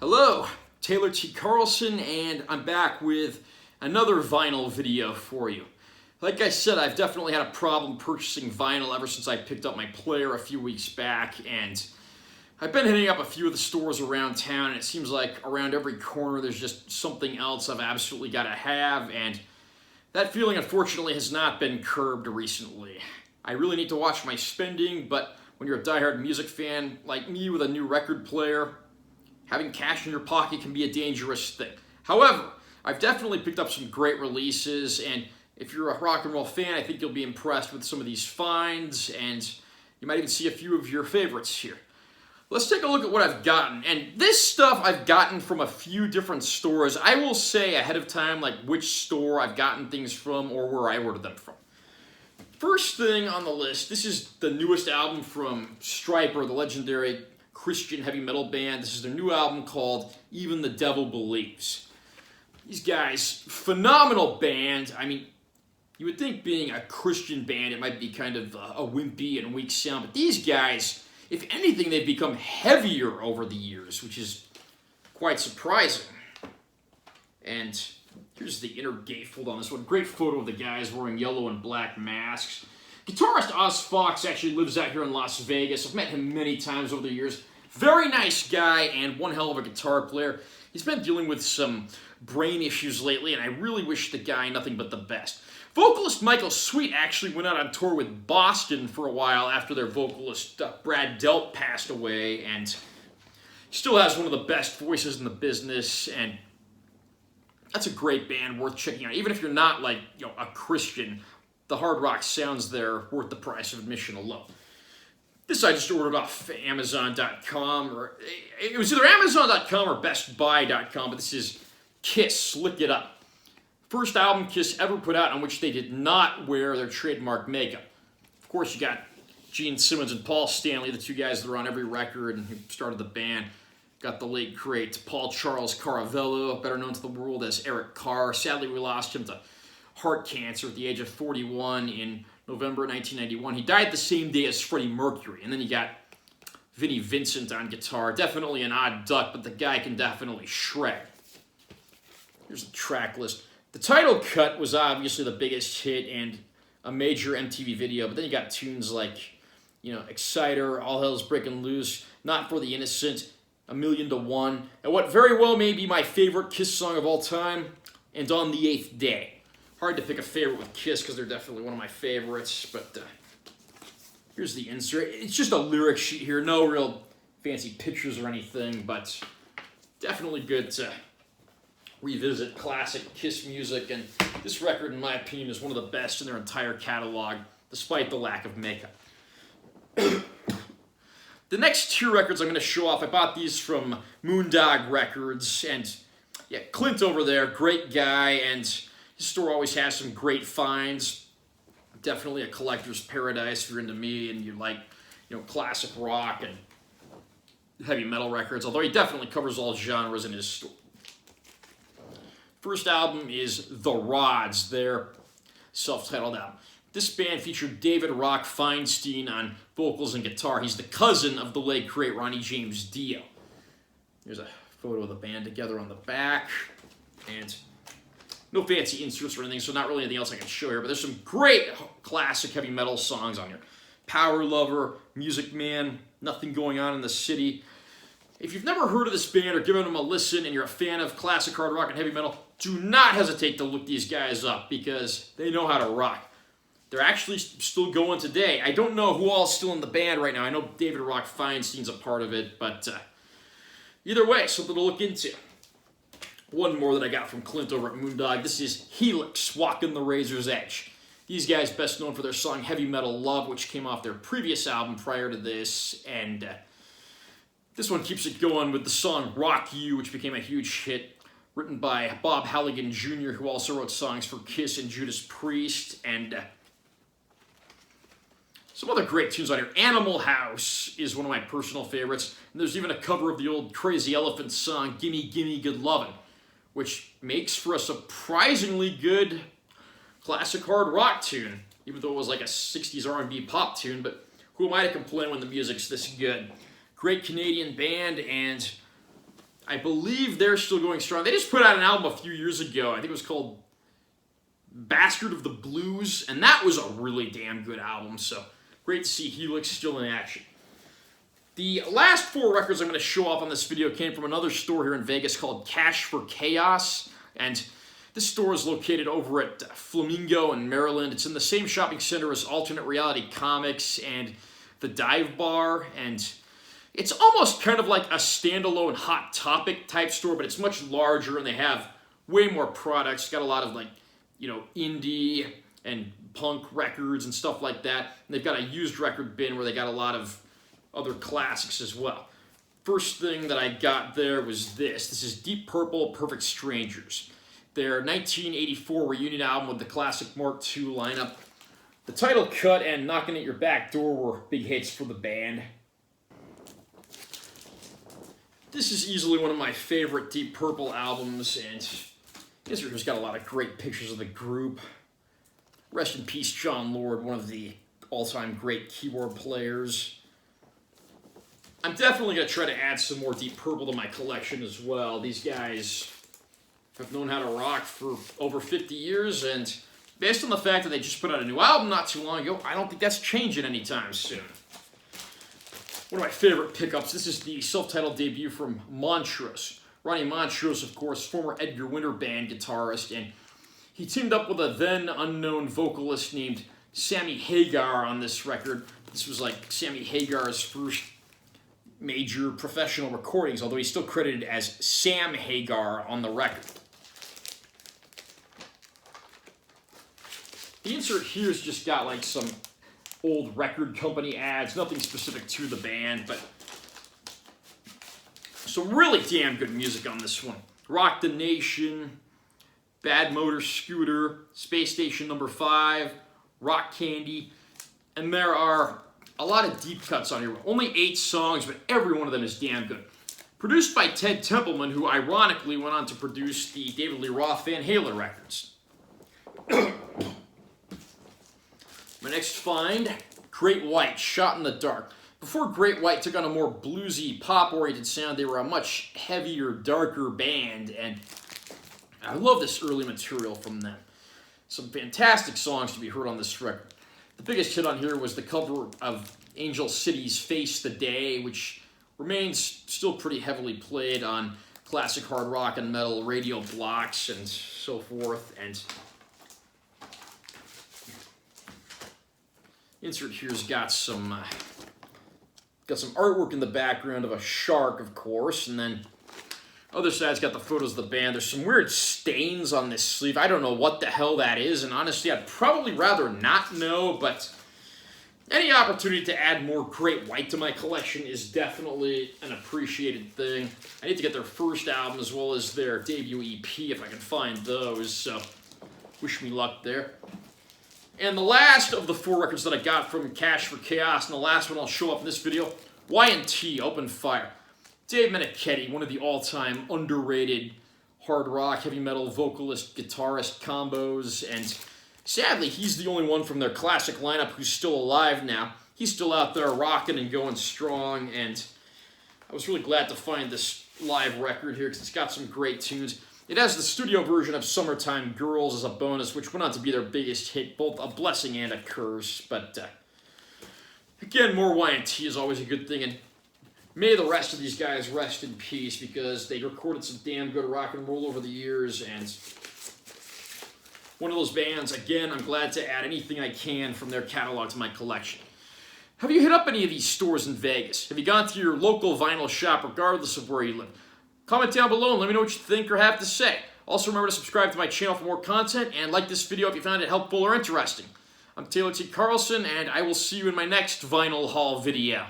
Hello, Taylor T. Carlson, and I'm back with another vinyl video for you. Like I said, I've definitely had a problem purchasing vinyl ever since I picked up my player a few weeks back, and I've been hitting up a few of the stores around town, and it seems like around every corner there's just something else I've absolutely got to have, and that feeling unfortunately has not been curbed recently. I really need to watch my spending, but when you're a diehard music fan like me with a new record player, having cash in your pocket can be a dangerous thing. However, I've definitely picked up some great releases, and if you're a rock and roll fan, I think you'll be impressed with some of these finds, and you might even see a few of your favorites here. Let's take a look at what I've gotten, and this stuff I've gotten from a few different stores. I will say ahead of time like which store I've gotten things from or where I ordered them from. First thing on the list, this is the newest album from Stryper, the legendary Christian heavy metal band. This is their new album called Even the Devil Believes. These guys, phenomenal band. I mean, you would think being a Christian band, it might be kind of a wimpy and weak sound, but these guys, if anything, they've become heavier over the years, which is quite surprising. And here's the inner gatefold on this one. Great photo of the guys wearing yellow and black masks. Guitarist Oz Fox actually lives out here in Las Vegas. I've met him many times over the years. Very nice guy and one hell of a guitar player. He's been dealing with some brain issues lately, and I really wish the guy nothing but the best. Vocalist Michael Sweet actually went out on tour with Boston for a while after their vocalist Brad Delp passed away, and still has one of the best voices in the business, and that's a great band worth checking out. Even if you're not like a Christian, the hard rock sounds there worth the price of admission alone. This I just ordered off Amazon.com, or it was either Amazon.com or BestBuy.com, but this is Kiss, Lick It Up. First album Kiss ever put out on which they did not wear their trademark makeup. Of course, you got Gene Simmons and Paul Stanley, the two guys that are on every record and who started the band. Got the late great Paul Charles Caravello, better known to the world as Eric Carr. Sadly, we lost him to heart cancer at the age of 41 in November 1991. He died the same day as Freddie Mercury. And then you got Vinnie Vincent on guitar. Definitely an odd duck, but the guy can definitely shred. Here's the track list. The title cut was obviously the biggest hit and a major MTV video, but then you got tunes like, Exciter, All Hell's Breaking Loose, Not for the Innocent, A Million to One, and what very well may be my favorite Kiss song of all time, and On the Eighth Day. Hard to pick a favorite with Kiss because they're definitely one of my favorites, but here's the insert. It's just a lyric sheet here, no real fancy pictures or anything, but definitely good to revisit classic Kiss music, and this record, in my opinion, is one of the best in their entire catalog, despite the lack of makeup. The next two records I'm going to show off, I bought these from Moondog Records, and yeah, Clint over there, great guy, and his store always has some great finds. Definitely a collector's paradise if you're into me and you like, classic rock and heavy metal records, although he definitely covers all genres in his store. First album is The Rods, their self-titled album. This band featured David Rock Feinstein on vocals and guitar. He's the cousin of the late great Ronnie James Dio. Here's a photo of the band together on the back, and no fancy inserts or anything, so not really anything else I can show here, but there's some great classic heavy metal songs on here. Power Lover, Music Man, Nothing Going On in the City. If you've never heard of this band or given them a listen and you're a fan of classic hard rock and heavy metal, do not hesitate to look these guys up because they know how to rock. They're actually still going today. I don't know who all's still in the band right now. I know David Rock Feinstein's a part of it, but either way, something to look into. One more that I got from Clint over at Moondog. This is Helix, Walking the Razor's Edge. These guys best known for their song Heavy Metal Love, which came off their previous album prior to this, and this one keeps it going with the song Rock You, which became a huge hit, written by Bob Halligan Jr., who also wrote songs for Kiss and Judas Priest, and some other great tunes on here. Animal House is one of my personal favorites, and there's even a cover of the old Crazy Elephant song, Gimme Gimme Good Lovin', which makes for a surprisingly good classic hard rock tune, even though it was like a 60s R&B pop tune, but who am I to complain when the music's this good? Great Canadian band, and I believe they're still going strong. They just put out an album a few years ago. I think it was called Bastard of the Blues, and that was a really damn good album, so great to see Helix still in action. The last 4 records I'm going to show off on this video came from another store here in Vegas called Cash for Chaos, and this store is located over at Flamingo in Maryland. It's in the same shopping center as Alternate Reality Comics and the Dive Bar, and it's almost kind of like a standalone Hot Topic type store, but it's much larger, and they have way more products. Got a lot of, like, you know, indie and punk records and stuff like that. And they've got a used record bin where they got a lot of other classics as well. First thing that I got there was this. This is Deep Purple, Perfect Strangers. Their 1984 reunion album with the classic Mark II lineup. The title cut and Knocking at Your Back Door were big hits for the band. This is easily one of my favorite Deep Purple albums, and Israel's got a lot of great pictures of the group. Rest in peace, John Lord, one of the all-time great keyboard players. I'm definitely going to try to add some more Deep Purple to my collection as well. These guys have known how to rock for over 50 years, and based on the fact that they just put out a new album not too long ago, I don't think that's changing anytime soon. One of my favorite pickups, this is the self-titled debut from Montrose. Ronnie Montrose, of course, former Edgar Winter Band guitarist, and he teamed up with a then-unknown vocalist named Sammy Hagar on this record. This was like Sammy Hagar's first major professional recordings, although he's still credited as Sam Hagar on the record. The insert here's just got like some old record company ads, nothing specific to the band, but some really damn good music on this one. Rock the Nation, Bad Motor Scooter, Space Station Number 5, Rock Candy, and there are a lot of deep cuts on here. Only 8 songs, but every one of them is damn good. Produced by Ted Templeman, who ironically went on to produce the David Lee Roth Van Halen records. My next find, Great White, Shot in the Dark. Before Great White took on a more bluesy, pop-oriented sound, they were a much heavier, darker band, and I love this early material from them. Some fantastic songs to be heard on this record. The biggest hit on here was the cover of Angel City's Face the Day, which remains still pretty heavily played on classic hard rock and metal radio blocks and so forth. And insert here's got some artwork in the background of a shark, of course, and then other side's got the photos of the band. There's some weird stains on this sleeve. I don't know what the hell that is, and honestly, I'd probably rather not know, but any opportunity to add more Great White to my collection is definitely an appreciated thing. I need to get their first album as well as their debut EP if I can find those, so wish me luck there. And the last of the 4 records that I got from Cash for Chaos, and the last one I'll show up in this video, Y&T, Open Fire. Dave Meniketti, one of the all-time underrated hard rock, heavy metal vocalist, guitarist combos, and sadly, he's the only one from their classic lineup who's still alive now. He's still out there rocking and going strong, and I was really glad to find this live record here because it's got some great tunes. It has the studio version of Summertime Girls as a bonus, which went on to be their biggest hit, both a blessing and a curse, but again, more Y&T is always a good thing, and may the rest of these guys rest in peace because they recorded some damn good rock and roll over the years, and one of those bands, again, I'm glad to add anything I can from their catalog to my collection. Have you hit up any of these stores in Vegas? Have you gone to your local vinyl shop regardless of where you live? Comment down below and let me know what you think or have to say. Also remember to subscribe to my channel for more content and like this video if you found it helpful or interesting. I'm Taylor T. Carlson, and I will see you in my next vinyl haul video.